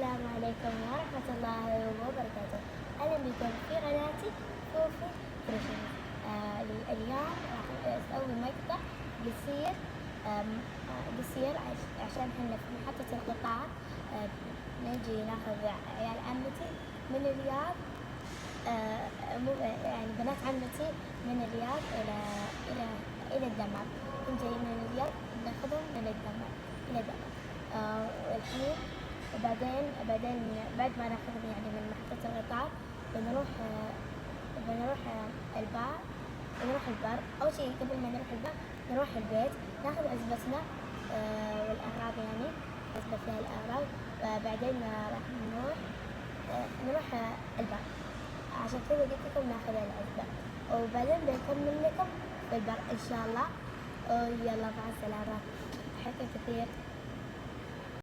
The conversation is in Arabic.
السلام عليكم ورحمة الله وبركاته. أهلا بكم في قناتي فوفي كريشنز. اليوم راح أسوي مقطع قصير عشان احنا في محطة القطار. نجي ناخذ عيال عمتي من الرياض، يعني بنات عمتي من الرياض إلى الدمام. هم جايين من الرياض، ناخذهم إلى الدمام. والحين وبعدين بعد ما ناخذهم يعني من محطة القطار بنروح البار. أول شيء قبل ما نروح البار نروح البيت، ناخذ عزبتنا والأغراض، يعني نثبت فيها الأغراض. بعدين راح نروح البار، عشان كذا قلت لكم ناخذ العزبة، وبعدين بنكمل لكم في البار إن شاء الله. يلا مع السلامة، أحبكم كثير.